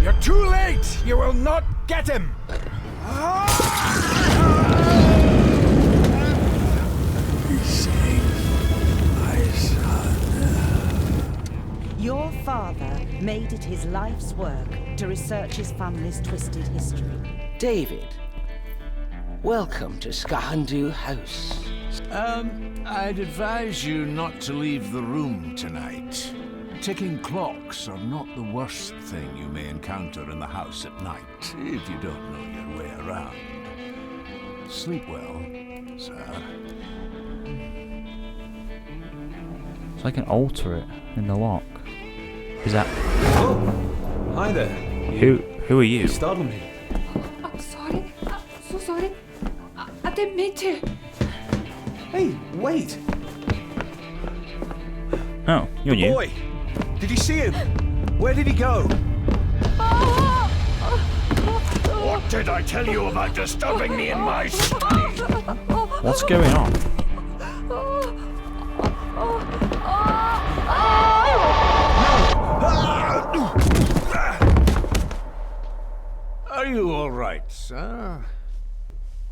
You're too late! You will not get him! Be safe, my son. Your father made it his life's work to research his family's twisted history. David, welcome to Sgathan Dubh House. I'd advise you not to leave the room tonight. Ticking clocks are not the worst thing you may encounter in the house at night, if you don't know your way around. Sleep well, sir. So I can alter it in the lock. Is that... Oh! Hi there. Who are you? You startled me. I'm sorry. I'm so sorry. I didn't mean to. Hey, wait! Oh, you're new. Boy! Did you see him? Where did he go? What did I tell you about disturbing me in my study? What's going on? Are you all right, sir?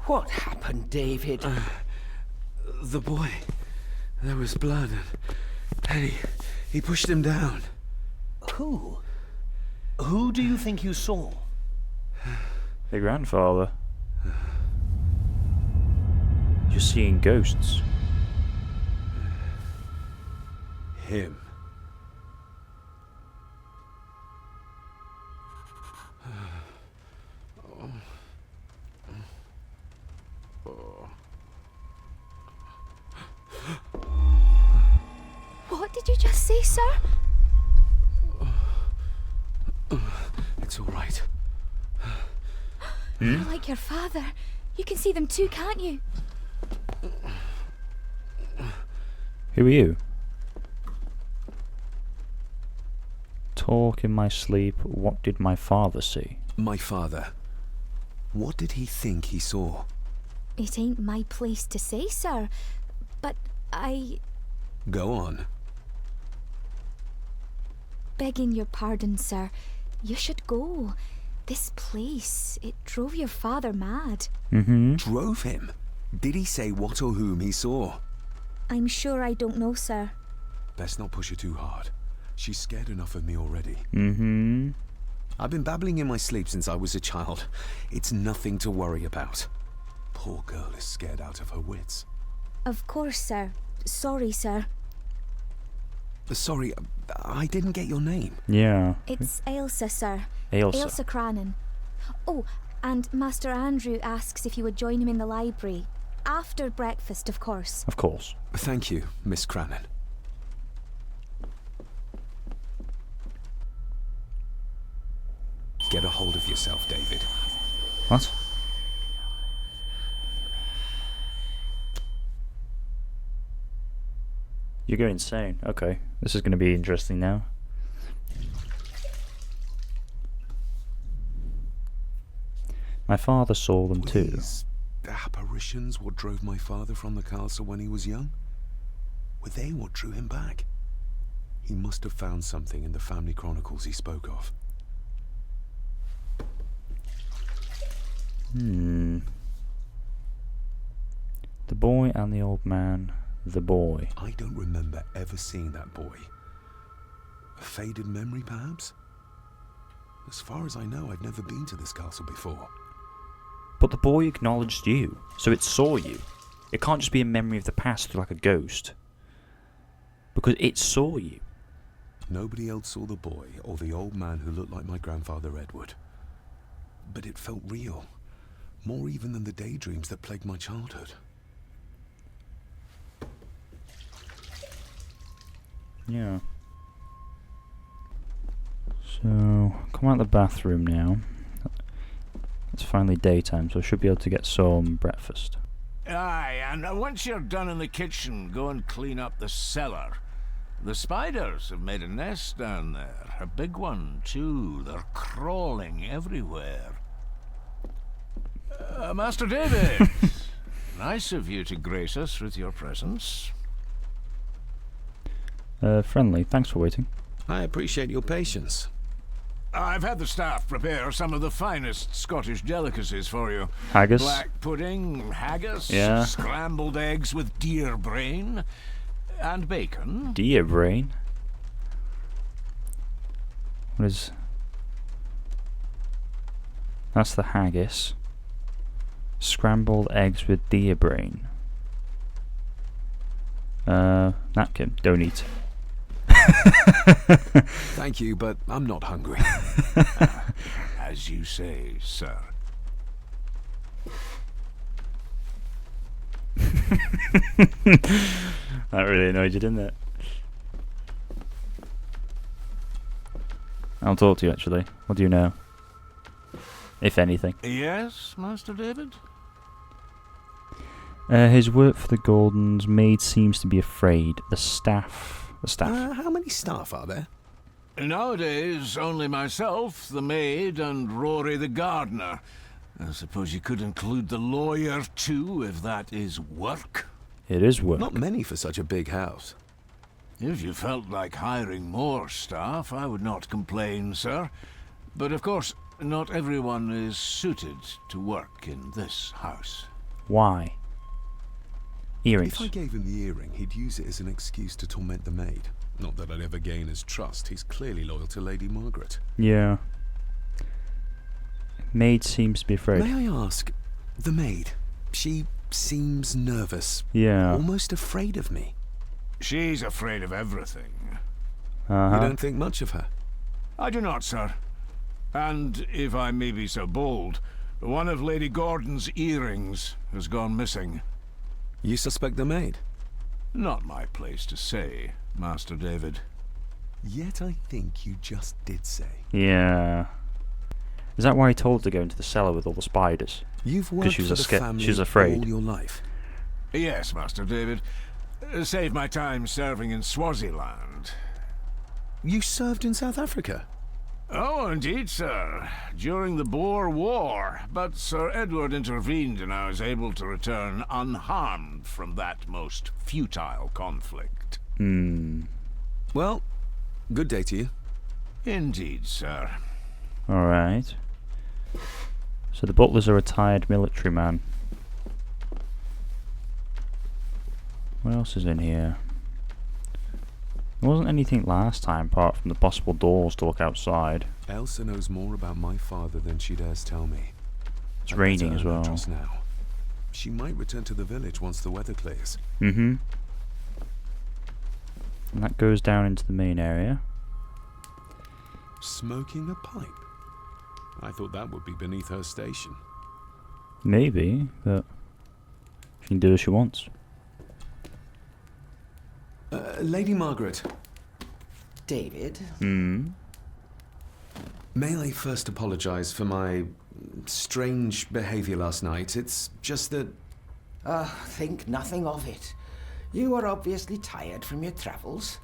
What happened, David? The boy. There was blood, and he pushed him down. Who? Who do you think you saw? Your grandfather. You're seeing ghosts. Him. What did you just say, sir? It's all right. You're like your father. You can see them too, can't you? Who are you? Talk in my sleep. What did my father see? My father. What did he think he saw? It ain't my place to say, sir. But I... Go on. Begging your pardon, sir. You should go. This place, it drove your father mad. Mm-hmm. Drove him? Did he say what or whom he saw? I'm sure I don't know, sir. Best not push her too hard. She's scared enough of me already. Mm-hmm. I've been babbling in my sleep since I was a child. It's nothing to worry about. Poor girl is scared out of her wits. Of course, sir. Sorry, sir. Sorry, I didn't get your name. Yeah. It's Ailsa, sir. Ailsa. Ailsa Crannan. Oh, and Master Andrew asks if you would join him in the library. After breakfast, of course. Of course. Thank you, Miss Crannan. Get a hold of yourself, David. What? You go insane. Okay, this is going to be interesting now. My father saw them too. These apparitions what drove my father from the castle when he was young? Were they what drew him back? He must have found something in the family chronicles he spoke of. The boy and the old man. The boy. I don't remember ever seeing that boy. A faded memory, perhaps? As far as I know, I've never been to this castle before. But the boy acknowledged you, so it saw you. It can't just be a memory of the past like a ghost. Because it saw you. Nobody else saw the boy or the old man who looked like my grandfather Edward. But it felt real. More even than the daydreams that plagued my childhood. Yeah. So, come out of the bathroom now. It's finally daytime, so I should be able to get some breakfast. Aye, and once you're done in the kitchen, go and clean up the cellar. The spiders have made a nest down there. A big one, too. They're crawling everywhere. Master David, nice of you to grace us with your presence. Friendly, thanks for waiting. I appreciate your patience. I've had the staff prepare some of the finest Scottish delicacies for you. Haggis? Black pudding, haggis, Yeah. scrambled eggs with deer brain, and bacon. Deer brain? What is... That's the haggis. Scrambled eggs with deer brain. Napkin. Don't eat. Thank you, but I'm not hungry. As you say, sir. That really annoyed you, didn't it? I'll talk to you, actually. What do you know? If anything. Yes, Master David? His work for the Gordons. Maid seems to be afraid. The staff... How many staff are there? Nowadays, only myself, the maid, and Rory the gardener. I suppose you could include the lawyer, too, if that is work. It is work. Not many for such a big house. If you felt like hiring more staff, I would not complain, sir. But of course, not everyone is suited to work in this house. Why? Earrings. If I gave him the earring, he'd use it as an excuse to torment the maid. Not that I'd ever gain his trust. He's clearly loyal to Lady Margaret. Yeah. Maid seems to be afraid. May I ask, the maid, she seems nervous. Yeah. Almost afraid of me. She's afraid of everything. You don't think much of her? I do not, sir. And, if I may be so bold, one of Lady Gordon's earrings has gone missing. You suspect the maid? Not my place to say, Master David. Yet I think you just did say. Yeah. Is that why he told her to go into the cellar with all the spiders? You've worked she was for the family she was afraid. all your life. Yes, Master David. Saved my time serving in Swaziland. You served in South Africa? Oh, indeed, sir. During the Boer War. But Sir Edward intervened and I was able to return unharmed from that most futile conflict. Well, good day to you. Indeed, sir. Alright. So the butler's a retired military man. What else is in here? There wasn't anything last time apart from the possible doors to look outside. Elsa knows more about my father than she dares tell me. It's raining as well. Trust now. She might return to the village once the weather clears. And that goes down into the main area. Smoking a pipe? I thought that would be beneath her station. Maybe, but she can do as she wants. Lady Margaret. David? May I first apologize for my strange behavior last night? It's just that... Think nothing of it. You are obviously tired from your travels.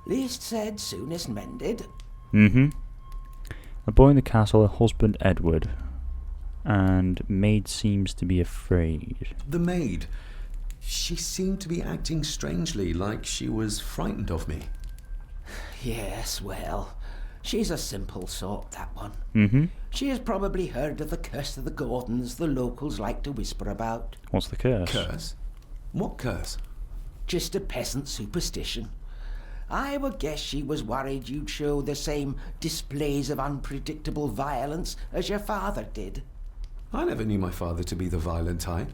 Least said, soonest mended. A boy in the castle, a husband Edward, and maid seems to be afraid. The maid. She seemed to be acting strangely, like she was frightened of me. Yes, well, she's a simple sort, that one. She has probably heard of the curse of the Gordons the locals like to whisper about. What's the curse? Curse? What curse? Just a peasant superstition. I would guess she was worried you'd show the same displays of unpredictable violence as your father did. I never knew my father to be the violent type.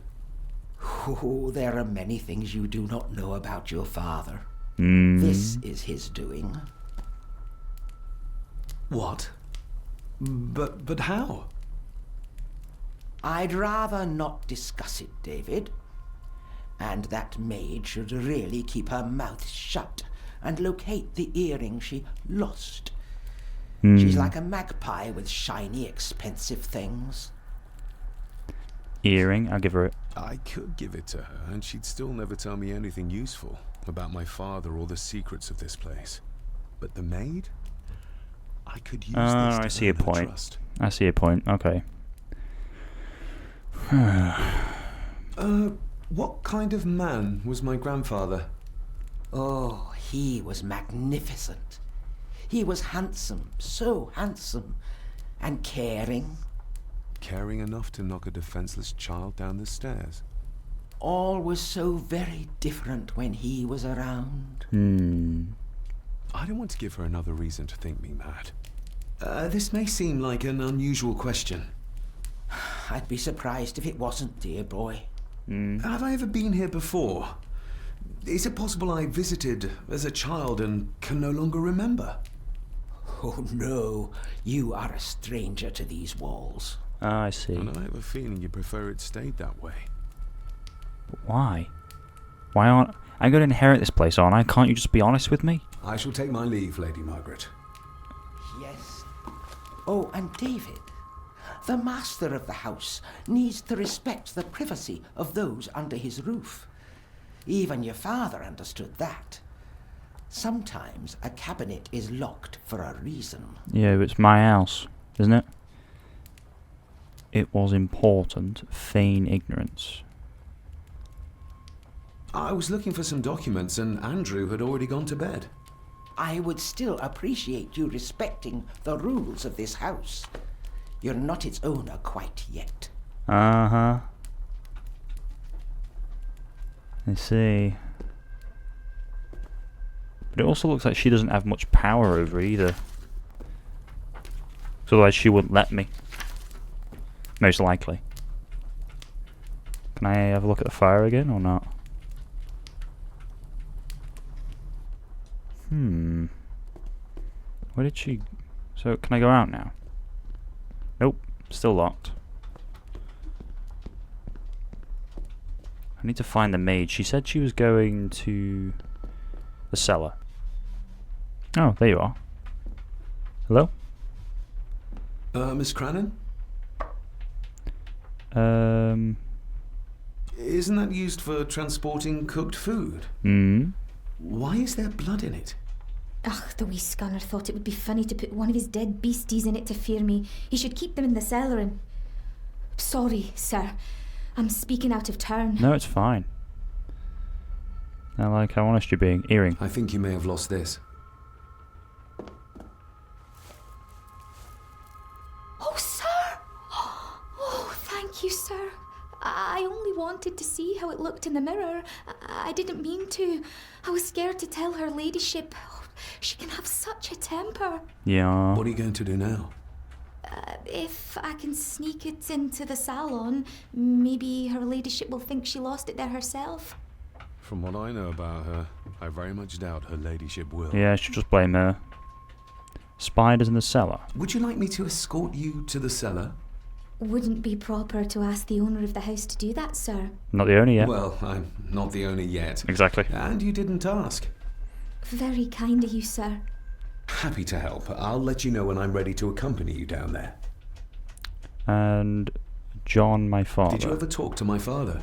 Oh, there are many things you do not know about your father. This is his doing. What? But how? I'd rather not discuss it, David. And that maid should really keep her mouth shut and locate the earring she lost. She's like a magpie with shiny, expensive things. Earring, I'll give her it. I could give it to her, and she'd still never tell me anything useful about my father or the secrets of this place. But the maid? I could use this to I see a earn her point. trust. I see a point. Okay. What kind of man was my grandfather? Oh, he was magnificent. He was handsome, so handsome, and caring. Caring enough to knock a defenseless child down the stairs. All was so very different when he was around. I don't want to give her another reason to think me mad. This may seem like an unusual question. I'd be surprised if it wasn't, dear boy. Have I ever been here before? Is it possible I visited as a child and can no longer remember? Oh no, you are a stranger to these walls. Ah, I see. And I have a feeling you prefer it stayed that way. Why? Why aren't... I'm going to inherit this place, aren't I? Can't you just be honest with me? I shall take my leave, Lady Margaret. Yes. Oh, and David, the master of the house needs to respect the privacy of those under his roof. Even your father understood that. Sometimes a cabinet is locked for a reason. Yeah, but it's my house, isn't it? It was important. Feign ignorance. I was looking for some documents and Andrew had already gone to bed. I would still appreciate you respecting the rules of this house. You're not its owner quite yet. Uh-huh. I see. But it also looks like she doesn't have much power over it either. So otherwise she wouldn't let me. Most likely. Can I have a look at the fire again or not? Where did she... So, can I go out now? Nope. Still locked. I need to find the maid. She said she was going to... the cellar. Oh, there you are. Hello? Miss Crannan? Isn't that used for transporting cooked food? Why is there blood in it? Ugh, the wee scunner thought it would be funny to put one of his dead beasties in it to fear me. He should keep them in the cellar and... Sorry, sir. I'm speaking out of turn. No, it's fine. I like how honest you're being. Earring. I think you may have lost this. Oh, sir! Oh, thank you, sir. I only wanted to see how it looked in the mirror. I didn't mean to. I was scared to tell her ladyship. Oh, she can have such a temper. Yeah. What are you going to do now? If I can sneak it into the salon, maybe her ladyship will think she lost it there herself. From what I know about her, I very much doubt her ladyship will. Yeah, I should just blame her. Spiders in the cellar. Would you like me to escort you to the cellar? Wouldn't be proper to ask the owner of the house to do that, sir. Not the owner yet. Well, I'm not the owner yet. Exactly. And you didn't ask. Very kind of you, sir. Happy to help. I'll let you know when I'm ready to accompany you down there. And John, my father. Did you ever talk to my father?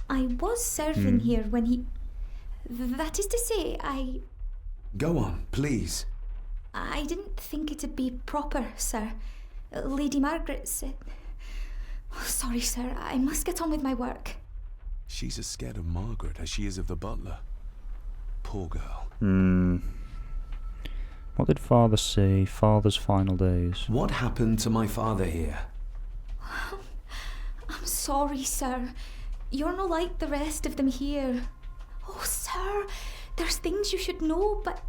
I was serving here when he... That is to say, Go on, please. I didn't think it'd be proper, sir. Lady Margaret said... Oh, sorry, sir. I must get on with my work. She's as scared of Margaret as she is of the butler. Poor girl. What did father say? Father's final days. What happened to my father here? I'm sorry, sir. You're no like the rest of them here. Oh, sir, there's things you should know, but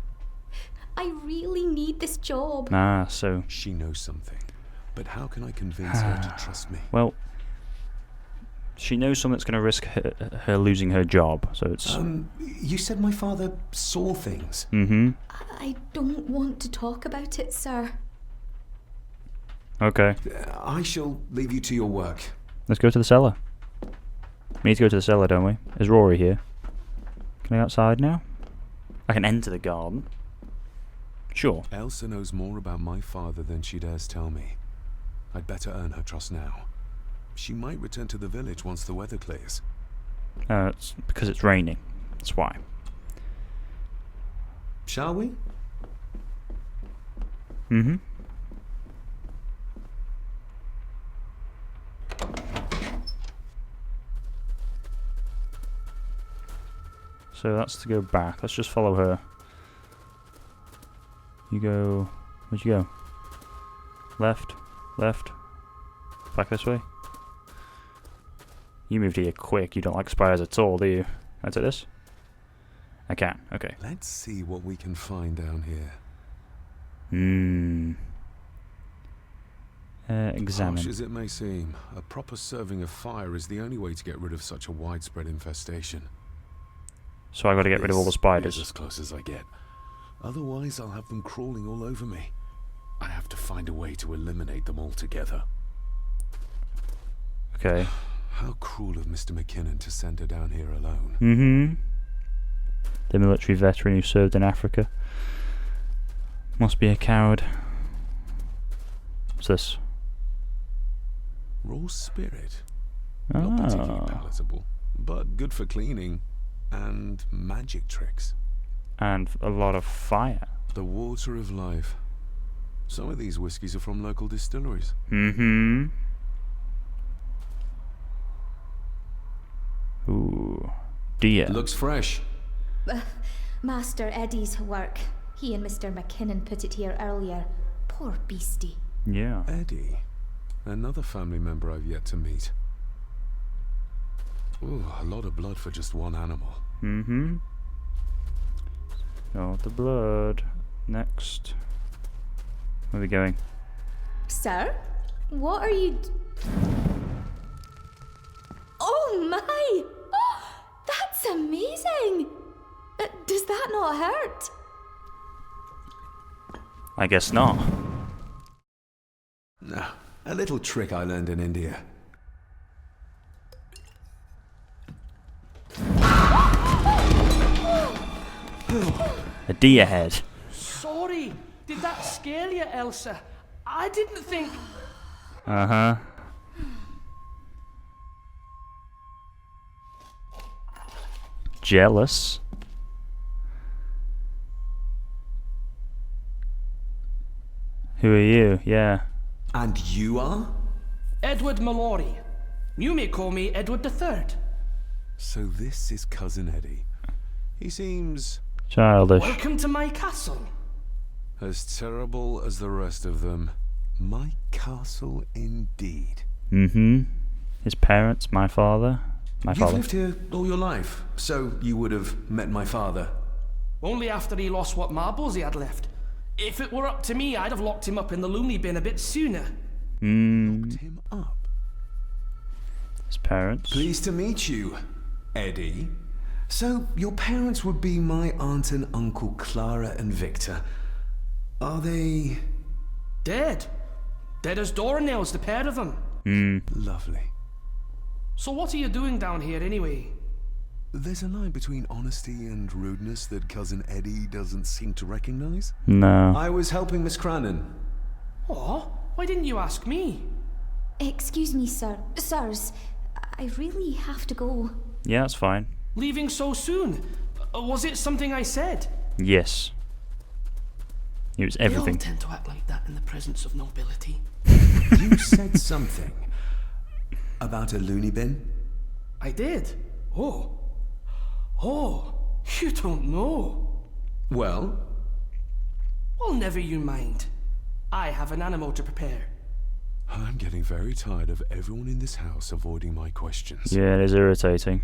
I really need this job. Ah, so... She knows something. But how can I convince her to trust me? Well, she knows something that's going to risk her losing her job, so it's... You said my father saw things. I don't want to talk about it, sir. Okay. I shall leave you to your work. Let's go to the cellar. We need to go to the cellar, don't we? Is Rory here? Can I go outside now? I can enter the garden. Sure. Elsa knows more about my father than she dares tell me. I'd better earn her trust now. She might return to the village once the weather clears. It's because it's raining. That's why. Shall we? So that's to go back. Let's just follow her. You go... Where'd you go? Left. Left. Back this way. You moved here quick. You don't like spiders at all, do you? Can I take this? I can. Okay. Let's see what we can find down here. Examine. Harsh as it may seem, a proper serving of fire is the only way to get rid of such a widespread infestation. So I got to get rid of all the This spiders. is as close as I get. Otherwise, I'll have them crawling all over me. I have to find a way to eliminate them altogether. Okay. How cruel of Mr. McKinnon to send her down here alone. Mm-hmm. The military veteran who served in Africa. Must be a coward. What's this? Raw spirit. Not particularly palatable, but good for cleaning and magic tricks. And a lot of fire. The water of life. Some of these whiskies are from local distilleries. Mm-hmm. Ooh. Dear. Looks fresh. Master Eddie's work. He and Mr. McKinnon put it here earlier. Poor beastie. Yeah. Eddie. Another family member I've yet to meet. Ooh, a lot of blood for just one animal. Mm-hmm. Oh, the blood. Next. Where are we going? Sir? What are you... Oh my! Oh, that's amazing! Does that not hurt? I guess not. No, a little trick I learned in India. A deer head. Sorry, did that scare you, Elsa? I didn't think... Uh-huh. Jealous. Who are you? Yeah. And you are? Edward Mallory. You may call me Edward III. So this is Cousin Eddie. He seems Childish. Welcome to my castle. as terrible as the rest of them. My castle indeed. Mm-hmm. His parents, my father. My You've father. lived here all your life, so you would have met my father. Only after he lost what marbles he had left. If it were up to me, I'd have locked him up in the loony bin a bit sooner. Locked him up. His parents. Pleased to meet you, Eddie. So, your parents would be my aunt and uncle Clara and Victor. Are they... Dead. Dead as doornails, the pair of them. Lovely. So what are you doing down here anyway? There's a line between honesty and rudeness that Cousin Eddie doesn't seem to recognize. No. I was helping Miss Cranon. Oh, why didn't you ask me? Excuse me, sir. Sirs, I really have to go. Yeah, that's fine. Leaving so soon? Was it something I said? Yes. It was They all everything. tend to act like that in the presence of nobility. You said something about a loony bin? I did. Oh, you don't know. Well, Well, never you mind. I have an animal to prepare. I'm getting very tired of everyone in this house avoiding my questions. Yeah, it is irritating.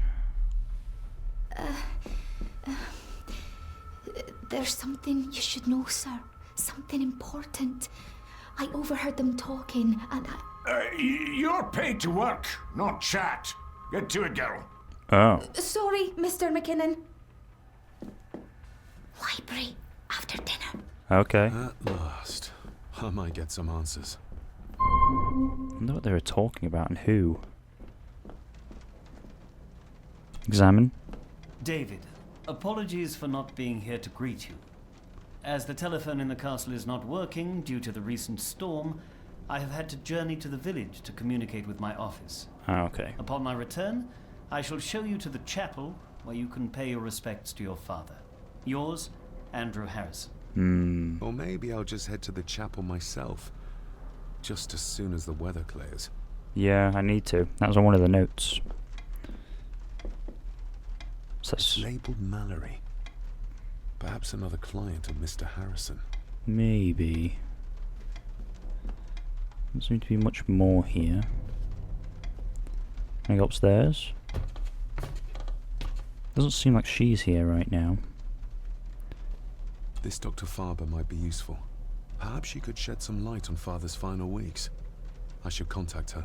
There's something you should know, sir. Something important. I overheard them talking, and You're paid to work, not chat. Get to it, girl. Oh. Sorry, Mr. McKinnon. Library, after dinner. Okay. At last, I might get some answers. I wonder what they were talking about and who. Examine. David, apologies for not being here to greet you. As the telephone in the castle is not working due to the recent storm, I have had to journey to the village to communicate with my office. Oh, okay. Upon my return, I shall show you to the chapel where you can pay your respects to your father. Yours, Andrew Harrison. Or maybe I'll just head to the chapel myself, just as soon as the weather clears. Yeah, I need to. That was on one of the notes. What's It's this? labelled Mallory. Perhaps another client of Mr. Harrison. Maybe. Doesn't seem to be much more here. Can I go upstairs? Doesn't seem like she's here right now. This Dr. Farber might be useful. Perhaps she could shed some light on Father's final weeks. I should contact her.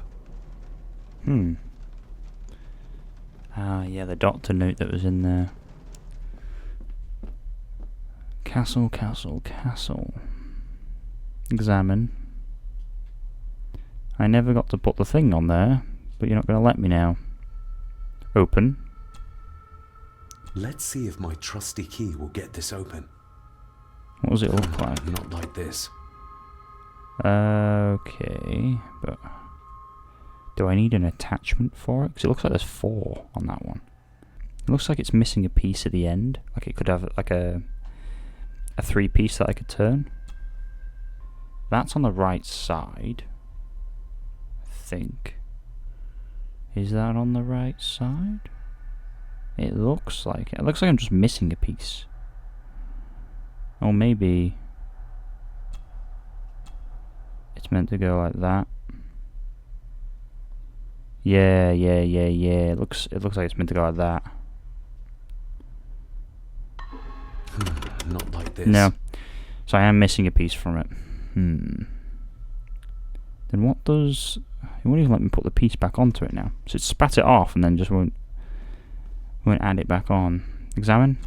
Ah, yeah, the doctor note that was in there. Castle, castle, castle. Examine. I never got to put the thing on there, but you're not going to let me now. Open. Let's see if my trusty key will get this open. What does it look like? Not like this. Okay, but do I need an attachment for it? Because it looks like there's 4 on that one. It looks like it's missing a piece at the end. Like it could have like a 3-piece that I could turn. That's on the right side. I think. Is that on the right side? It looks like it. It looks like I'm just missing a piece. Or maybe it's meant to go like that. Yeah. It looks like it's meant to go like that. Not like this. No. So I am missing a piece from it. Then what does... It won't even let me put the piece back onto it now. So it spat it off and then just won't add it back on. Examine.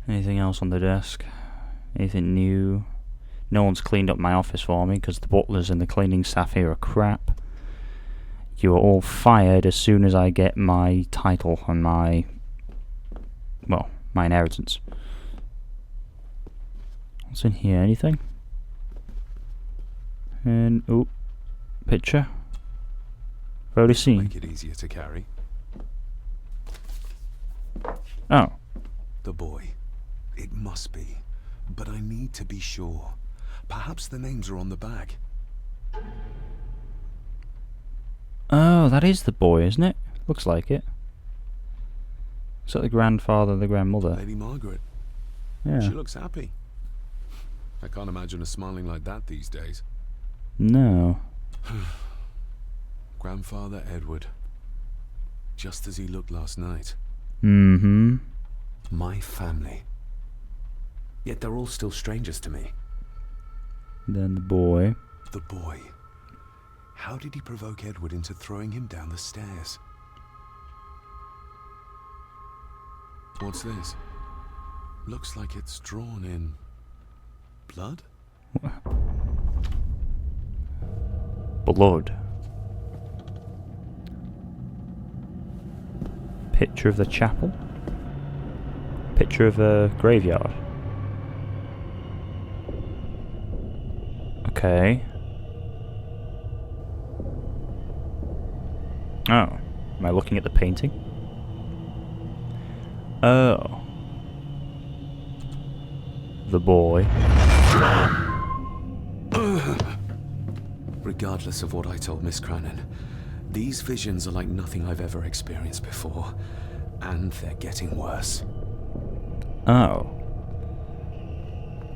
Anything else on the desk? Anything new? No one's cleaned up my office for me because the butlers and the cleaning staff here are crap. You are all fired as soon as I get my title and my... well, my inheritance. What's in here? Anything? And... oh, picture. Already seen. Make it easier to carry. Oh. The boy. It must be. But I need to be sure. Perhaps the names are on the bag. Oh, that is the boy, isn't it? Looks like it. Looks like the grandfather, the grandmother. Lady Margaret. Yeah. She looks happy. I can't imagine her smiling like that these days. No. Grandfather Edward. Just as he looked last night. Mm-hmm. My family. Yet they're all still strangers to me. Then the boy. The boy. How did he provoke Edward into throwing him down the stairs? What's this? Looks like it's drawn in... blood? Blood. Picture of the chapel. Picture of a graveyard. Okay. Oh. Am I looking at the painting? Oh. The boy. Regardless of what I told Miss Crannan, these visions are like nothing I've ever experienced before. And they're getting worse. Oh.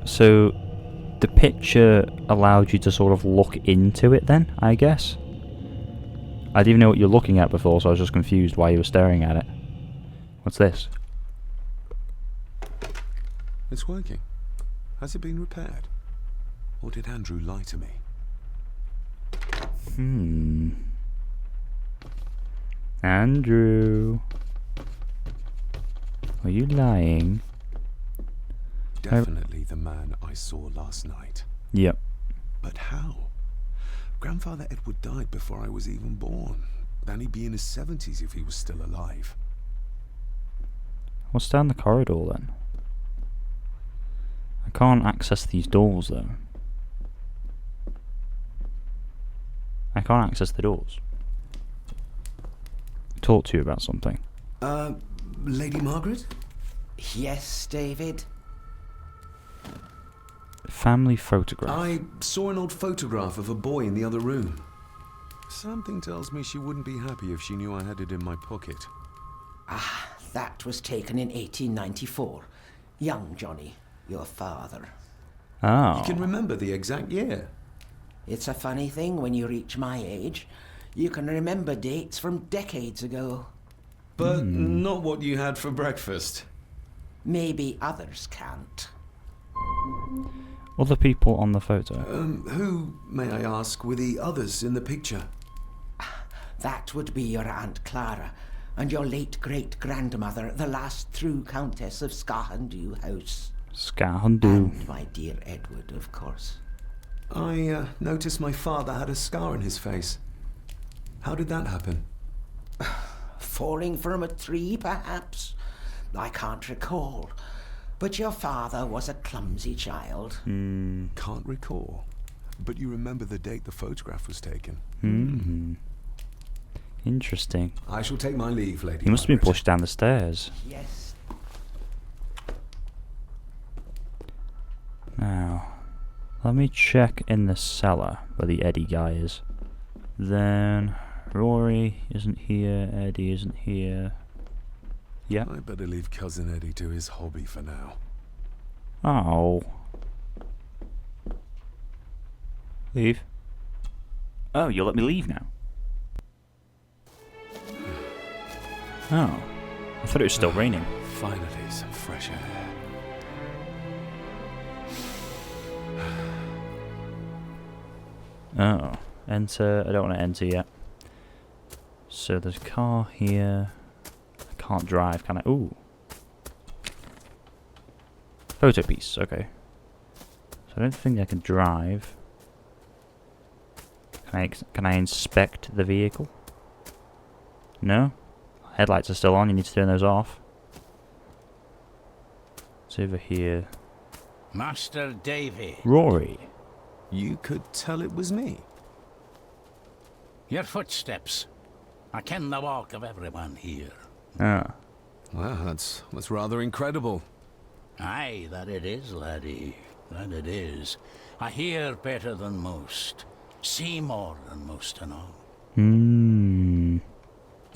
So, the picture allowed you to sort of look into it then, I guess? I didn't even know what you were looking at before, so I was just confused why you were staring at it. What's this? It's working. Has it been repaired? Or did Andrew lie to me? Andrew. Are you lying? Definitely the man I saw last night. Yep. But how? Grandfather Edward died before I was even born. And he'd be in his 70s if he was still alive. What's down the corridor then? I can't access these doors though. I can't access the doors. Talk to you about something. Lady Margaret? Yes, David? Family photograph. I saw an old photograph of a boy in the other room. Something tells me she wouldn't be happy if she knew I had it in my pocket. Ah, that was taken in 1894. Young Johnny, your father. Oh. You can remember the exact year. It's a funny thing when you reach my age. You can remember dates from decades ago. But not what you had for breakfast. Maybe others can't. Other people on the photo. Who, may I ask, were the others in the picture? That would be your Aunt Clara and your late great-grandmother, the last true Countess of Sgathan Dubh House. Sgathan Dubh. And my dear Edward, of course. I noticed my father had a scar on his face. How did that happen? Falling from a tree, perhaps? I can't recall. But your father was a clumsy child. Can't recall. But you remember the date the photograph was taken. Interesting. I shall take my leave, Lady He must have been Margaret. pushed down the stairs. Yes. Now, let me check in the cellar where the Eddie guy is. Then, Rory isn't here, Eddie isn't here. Yep. I better leave Cousin Eddie to his hobby for now. Oh. Leave? Oh, you'll let me leave now? Oh. I thought it was still raining. Finally, some fresh air. Oh. Enter. I don't want to enter yet. So there's a car here. I can't drive, can I? Ooh. Photo piece. Okay. So I don't think I can drive. Can I inspect the vehicle? No? Headlights are still on. You need to turn those off. It's over here. Master Davy. Rory. You could tell it was me. Your footsteps. I ken the walk of everyone here. Ah. Well, that's rather incredible. Aye, that it is, laddie. That it is. I hear better than most. See more than most and all.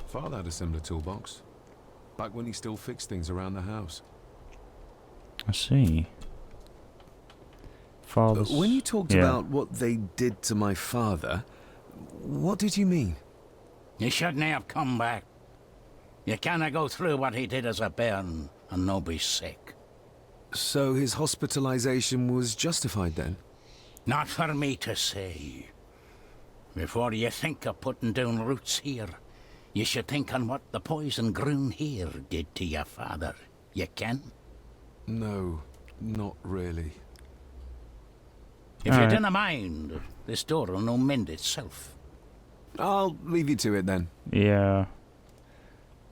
Father had a similar toolbox. Back when he still fixed things around the house. I see. Father's... When you talked about what they did to my father, what did you mean? You shouldn't have come back. You canna go through what he did as a bairn and no be sick. So his hospitalization was justified then? Not for me to say. Before you think of putting down roots here, you should think on what the poison grown here did to your father. You can? No, not really. If you didn't mind, this door will no mend itself. I'll leave you to it then. Yeah.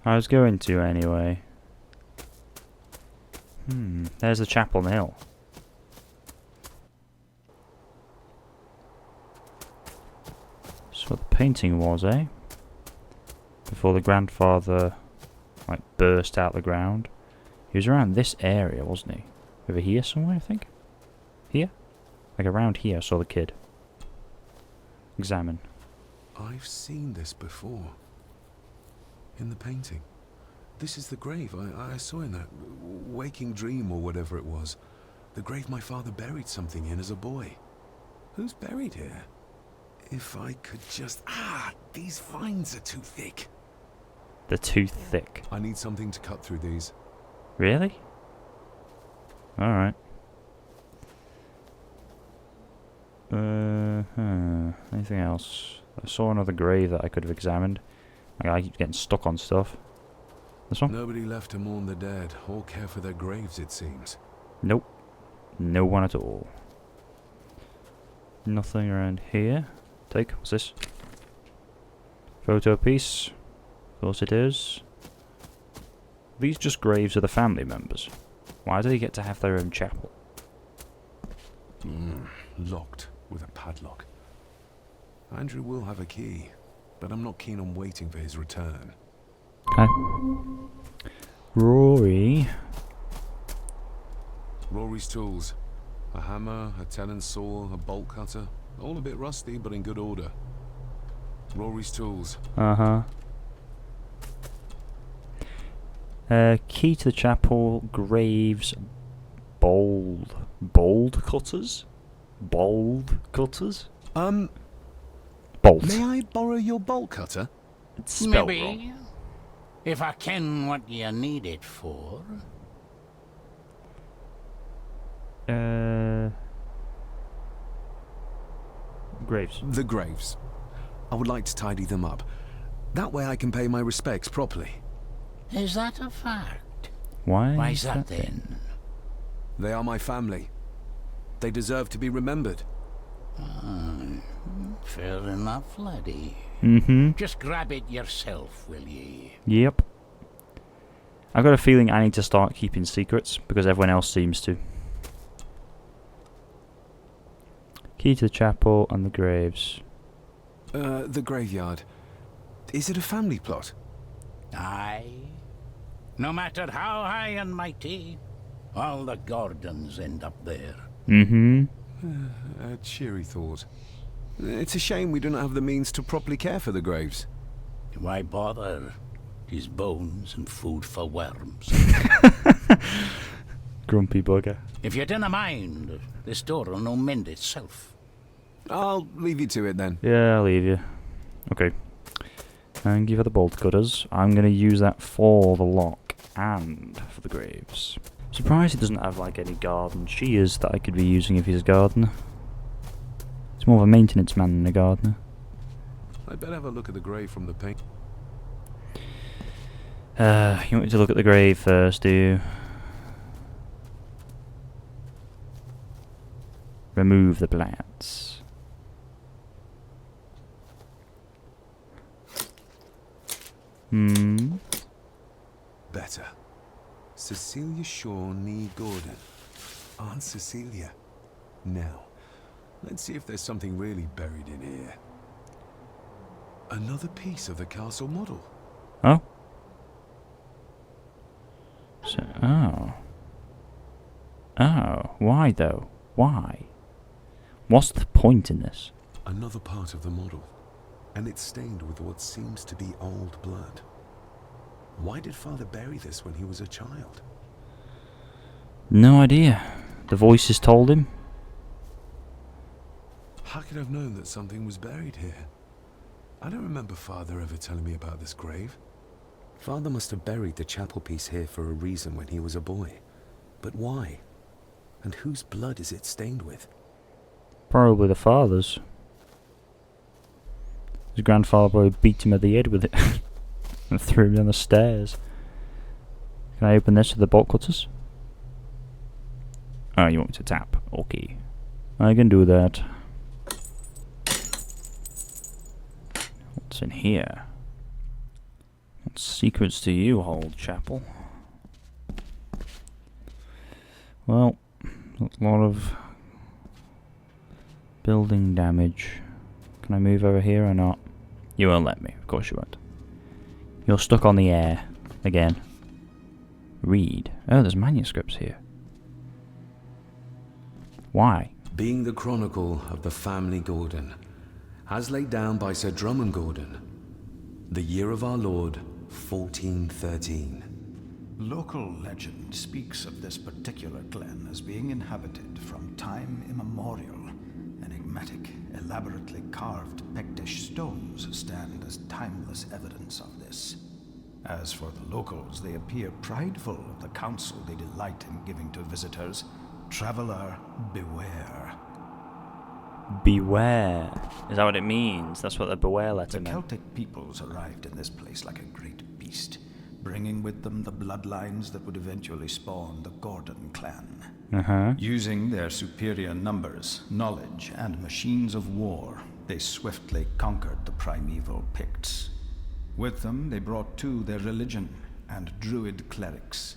I was going to anyway. There's the chapel on the hill. That's what the painting was, eh? Before the grandfather, like, burst out the ground. He was around this area, wasn't he? Over here somewhere, I think? Here? Like around here I saw the kid. Examine. I've seen this before. In the painting. This is the grave I saw in that waking dream or whatever it was. The grave my father buried something in as a boy. Who's buried here? If I could just... these vines are too thick. They're too thick. I need something to cut through these. Really? Alright. Anything else? I saw another grave that I could have examined. Like, I keep getting stuck on stuff. This one? Nobody left to mourn the dead or care for their graves, it seems. Nope. No one at all. Nothing around here. Take. What's this? Photo piece. Of course it is. These just graves of the family members. Why do they get to have their own chapel? Locked with a padlock. Andrew will have a key, but I'm not keen on waiting for his return. Okay. Rory. Rory's tools. A hammer, a tenon saw, a bolt cutter. All a bit rusty, but in good order. Rory's tools. Uh-huh. Key to the chapel, graves, Bold cutters? Bold cutters? Bolt. May I borrow your bolt cutter? It's spelled Maybe. wrong. If I ken what you need it for. Graves. The graves. I would like to tidy them up. That way I can pay my respects properly. Is that a fact? Why is that then? They are my family. They deserve to be remembered. Fair enough, laddie. Mm-hmm. Just grab it yourself, will ye? Yep. I've got a feeling I need to start keeping secrets, because everyone else seems to. Key to the chapel and the graves. The graveyard. Is it a family plot? Aye. No matter how high and mighty, all the Gordons end up there. Mm-hmm. A cheery thought. It's a shame we do not have the means to properly care for the graves. Why bother? His bones and food for worms. Grumpy bugger. If you dinna mind, this door will no mend itself. I'll leave you to it then. Yeah, I'll leave you. Okay. Thank you for the bolt cutters. I'm going to use that for the lock and for the graves. Surprised he doesn't have like any garden shears that I could be using if he's a gardener. He's more of a maintenance man than a gardener. I'd better have a look at the grave from the paint. You want me to look at the grave first, do you? Remove the plants. Better. Cecilia Shaw Nee Gordon. Aunt Cecilia. Now, let's see if there's something really buried in here. Another piece of the castle model. Oh? So, oh. Oh, why though? Why? What's the point in this? Another part of the model. And it's stained with what seems to be old blood. Why did Father bury this when he was a child? No idea. The voices told him. How could I have known that something was buried here? I don't remember Father ever telling me about this grave. Father must have buried the chapel piece here for a reason when he was a boy. But why? And whose blood is it stained with? Probably the father's. His grandfather probably beat him at the head with it and threw him down the stairs. Can I open this with the bolt cutters? Oh, you want me to tap? Okay. I can do that. What's in here? What secrets do you hold, chapel? Well, a lot of building damage. Can I move over here or not? You won't let me. Of course you won't. You're stuck on the air. Again. Read. Oh, there's manuscripts here. Why? Being the chronicle of the family Gordon, as laid down by Sir Drummond Gordon, the year of our Lord, 1413. Local legend speaks of this particular glen as being inhabited from time immemorial. Enigmatic, elaborately carved Pictish stones stand as timeless evidence of this. As for the locals, they appear prideful of the counsel they delight in giving to visitors. Traveler, beware. Beware. Is that what it means? That's what the beware letter The meant. Celtic peoples arrived in this place like a great beast, bringing with them the bloodlines that would eventually spawn the Gordon clan. Using their superior numbers, knowledge, and machines of war, they swiftly conquered the primeval Picts. With them, they brought too their religion and druid clerics.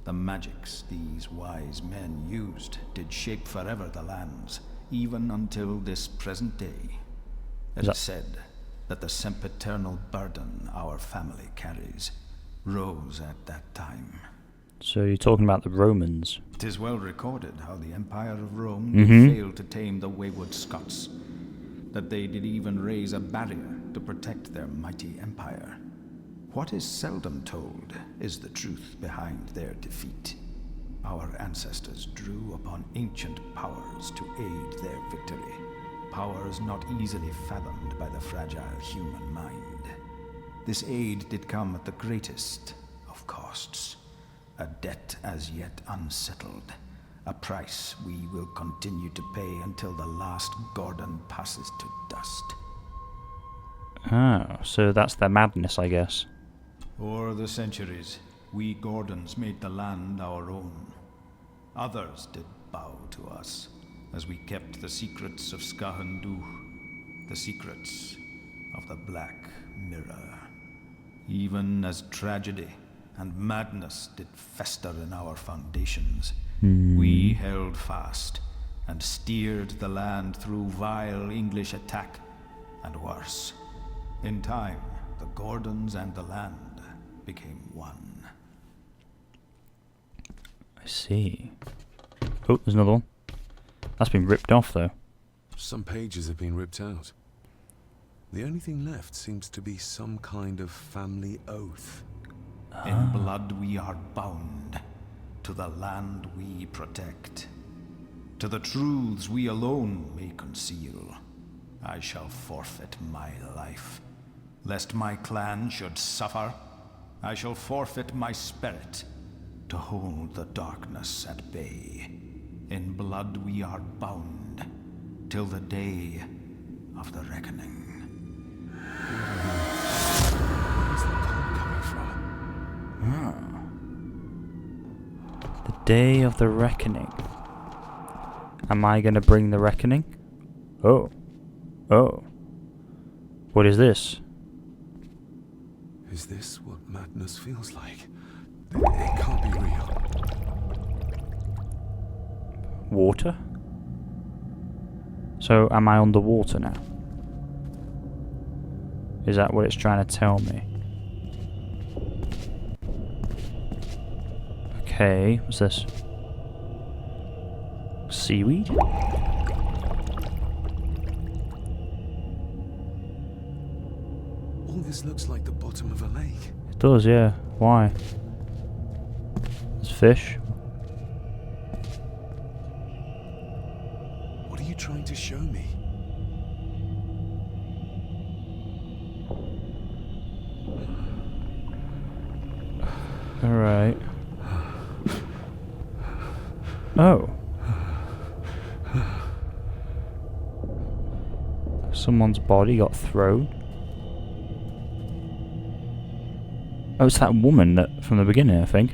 The magics these wise men used did shape forever the lands, even until this present day. It is said that the sempiternal burden our family carries rose at that time. So you're talking about the Romans? 'Tis well recorded how the Empire of Rome did fail to tame the wayward Scots, that they did even raise a barrier to protect their mighty empire. What is seldom told is the truth behind their defeat. Our ancestors drew upon ancient powers to aid their victory. Powers not easily fathomed by the fragile human mind. This aid did come at the greatest of costs. A debt as yet unsettled. A price we will continue to pay until the last Gordon passes to dust. Oh, so that's their madness, I guess. O'er the centuries, we Gordons made the land our own. Others did bow to us, as we kept the secrets of Sgathan Dubh, the secrets of the Black Mirror. Even as tragedy and madness did fester in our foundations, we held fast and steered the land through vile English attack and worse. In time, the Gordons and the land became one. I see. Oh, there's another one. That's been ripped off, though. Some pages have been ripped out. The only thing left seems to be some kind of family oath. In blood we are bound, to the land we protect. To the truths we alone may conceal. I shall forfeit my life. Lest my clan should suffer, I shall forfeit my spirit to hold the darkness at bay. In blood we are bound, till the day of the reckoning. Where's the call coming from? The day of the reckoning. Am I going to bring the reckoning? Oh. Oh. What is this? Is this what madness feels like? It can't be real. Water? So am I underwater now? Is that what it's trying to tell me? Okay, what's this? Seaweed? All this looks like the bottom of a lake. It does, yeah. Why? There's fish. What are you trying to show me? Alright. Oh. Someone's body got thrown. Oh, it's that woman that from the beginning, I think.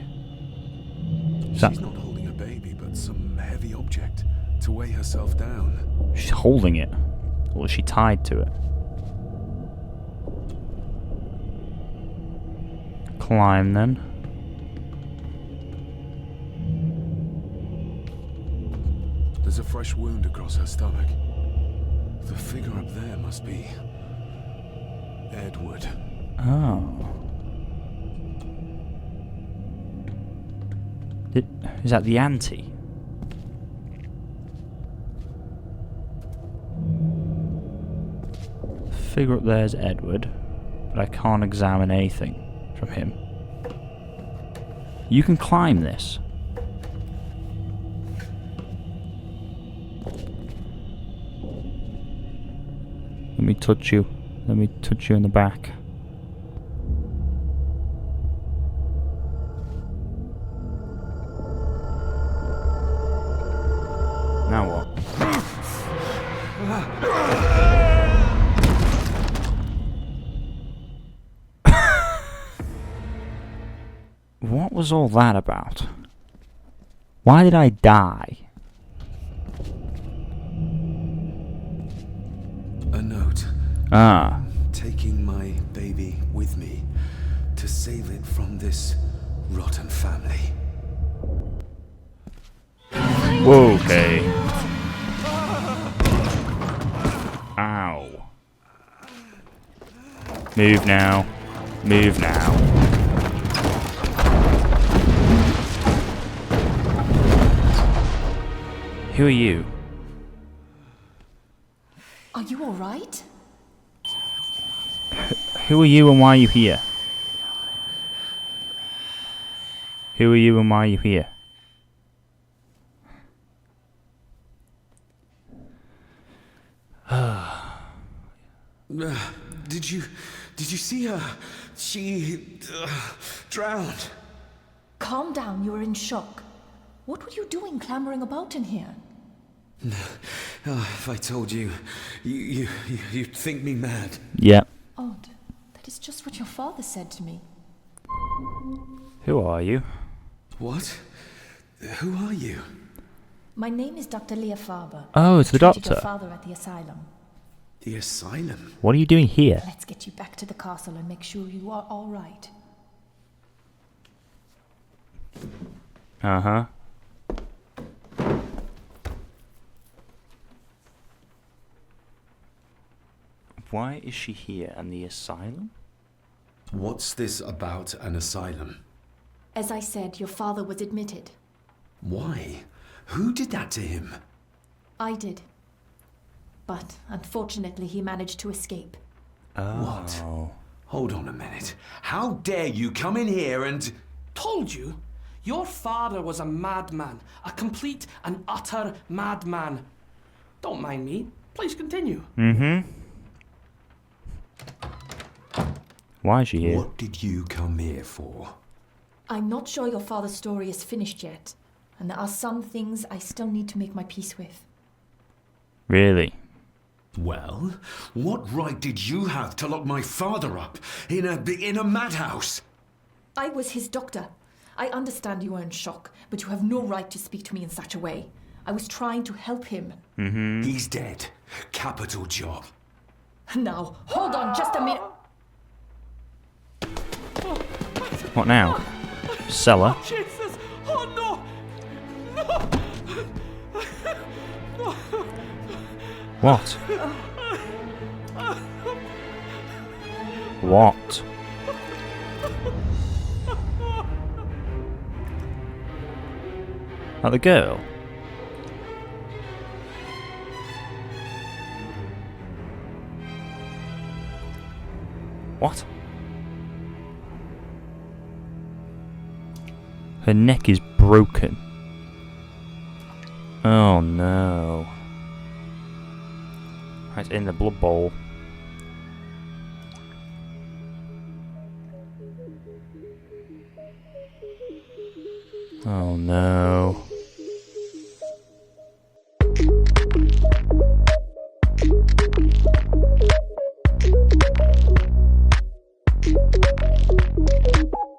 She's not holding a baby, but some heavy object to weigh herself down. She's holding it. Or is she tied to it? Climb then. There's a fresh wound across her stomach. The figure up there must be Edward. Oh. Is that the auntie? The figure up there is Edward, but I can't examine anything from him. You can climb this. Let me touch you. Let me touch you in the back. Now what? What was all that about? Why did I die? A note. Ah. Taking my baby with me to save it from this rotten family. Okay. Ow. Move now. Move now. Who are you? Are you all right? Who are you and why are you here? Who are you and why are you here? Did you see her? She drowned. Calm down, you're in shock. What were you doing clambering about in here? If I told you, you'd think me mad. Yeah. Odd. That is just what your father said to me. Who are you? What? Who are you? My name is Dr. Leah Farber. Oh, it's the I treated doctor. your father at the asylum. The asylum? What are you doing here? Let's get you back to the castle and make sure you are all right. Uh-huh. Why is she here and the asylum? What's this about an asylum? As I said, your father was admitted. Why? Who did that to him? I did. But unfortunately, he managed to escape. Oh. What? Hold on a minute. How dare you come in here and... Told you? Your father was a madman. A complete and utter madman. Don't mind me. Please continue. Mm-hmm. Why is she here? What did you come here for? I'm not sure your father's story is finished yet, and there are some things I still need to make my peace with. Really? Well, what right did you have to lock my father up in a madhouse? I was his doctor. I understand you are in shock, but you have no right to speak to me in such a way. I was trying to help him. Mm-hmm. He's dead. Capital job. Now, hold on just a minute. What now? Cellar? Oh, Jesus! Oh, no! No! No! What? What? Like the girl? What? Her neck is broken. Oh no. It's in the blood bowl. Oh no.